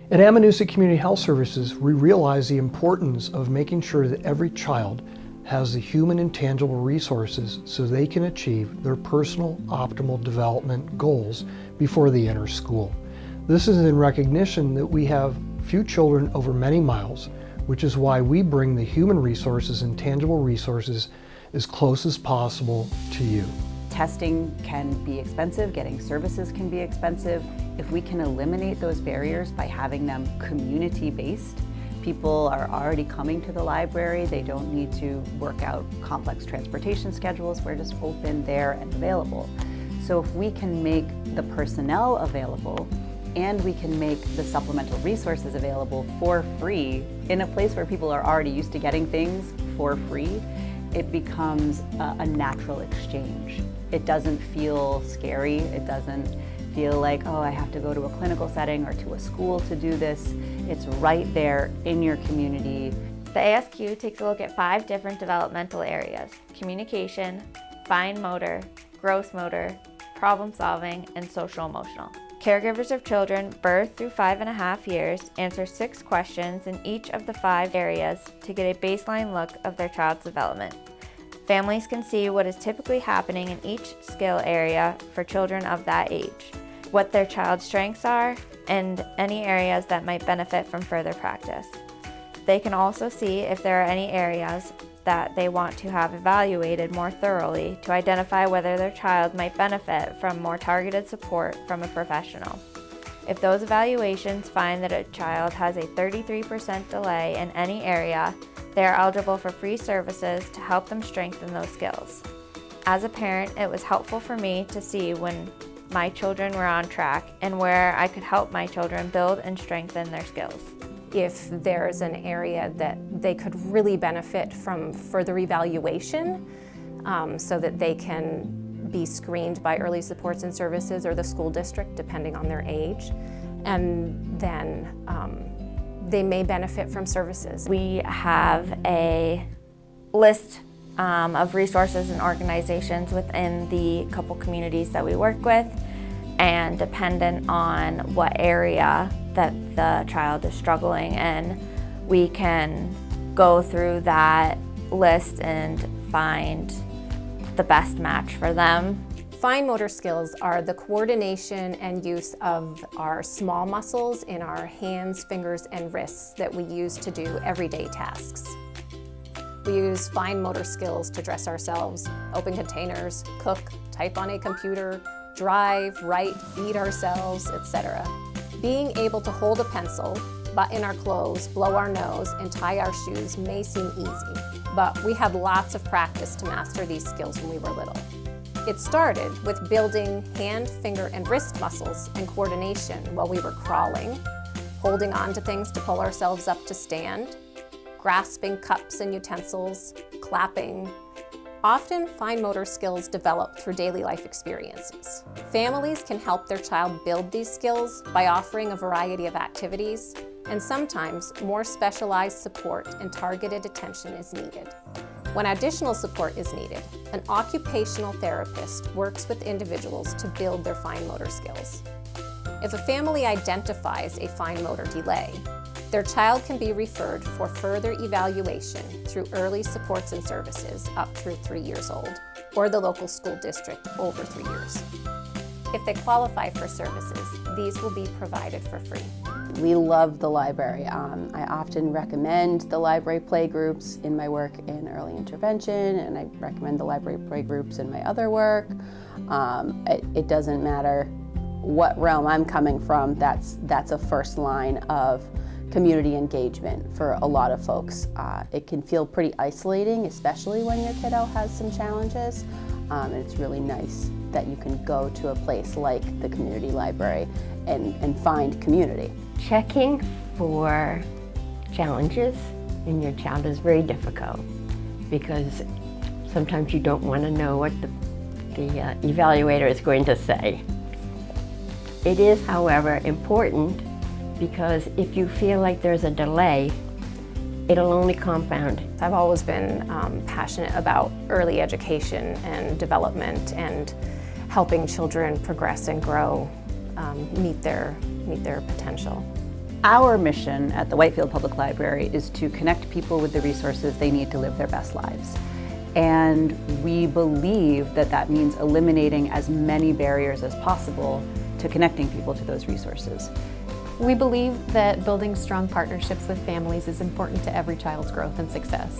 At Amanuense Community Health Services, we realize the importance of making sure that every child has the human and tangible resources so they can achieve their personal optimal development goals before they enter school. This is in recognition that we have few children over many miles, which is why we bring the human resources and tangible resources as close as possible to you. Testing can be expensive, getting services can be expensive. If we can eliminate those barriers by having them community-based, people are already coming to the library. They don't need to work out complex transportation schedules. We're just open, there, and available. So if we can make the personnel available and we can make the supplemental resources available for free in a place where people are already used to getting things for free, it becomes a natural exchange. It doesn't feel scary. It doesn't feel like, oh, I have to go to a clinical setting or to a school to do this. It's right there in your community. The ASQ takes a look at 5 different developmental areas: communication, fine motor, gross motor, problem solving, and social emotional. Caregivers of children birth through 5.5 years answer 6 questions in each of the 5 areas to get a baseline look of their child's development. Families can see what is typically happening in each skill area for children of that age, what their child's strengths are, and any areas that might benefit from further practice. They can also see if there are any areas that they want to have evaluated more thoroughly to identify whether their child might benefit from more targeted support from a professional. If those evaluations find that a child has a 33% delay in any area, they are eligible for free services to help them strengthen those skills. As a parent, it was helpful for me to see when my children were on track and where I could help my children build and strengthen their skills. If there's an area that they could really benefit from further evaluation so that they can be screened by early supports and services or the school district, depending on their age, and then they may benefit from services. We have a list of resources and organizations within the couple communities that we work with, and dependent on what area that the child is struggling in, we can go through that list and find the best match for them. Fine motor skills are the coordination and use of our small muscles in our hands, fingers, and wrists that we use to do everyday tasks. We use fine motor skills to dress ourselves, open containers, cook, type on a computer, drive, write, feed ourselves, etc. Being able to hold a pencil, button our clothes, blow our nose, and tie our shoes may seem easy, but we had lots of practice to master these skills when we were little. It started with building hand, finger, and wrist muscles and coordination while we were crawling, holding on to things to pull ourselves up to stand, grasping cups and utensils, clapping. Often, fine motor skills develop through daily life experiences. Families can help their child build these skills by offering a variety of activities, and sometimes more specialized support and targeted attention is needed. When additional support is needed, an occupational therapist works with individuals to build their fine motor skills. If a family identifies a fine motor delay, their child can be referred for further evaluation through early supports and services up through 3 years old, or the local school district over 3 years. If they qualify for services, these will be provided for free. We love the library. I often recommend the library play groups in my work in early intervention, and I recommend the library play groups in my other work. It doesn't matter what realm I'm coming from, that's a first line of community engagement for a lot of folks. It can feel pretty isolating, especially when your kiddo has some challenges, and it's really nice that you can go to a place like the community library and find community. Checking for challenges in your child is very difficult because sometimes you don't want to know what the evaluator is going to say. It is, however, important because if you feel like there's a delay, it'll only compound. I've always been passionate about early education and development and helping children progress and grow, meet their potential. Our mission at the Whitefield Public Library is to connect people with the resources they need to live their best lives. And we believe that that means eliminating as many barriers as possible to connecting people to those resources. We believe that building strong partnerships with families is important to every child's growth and success.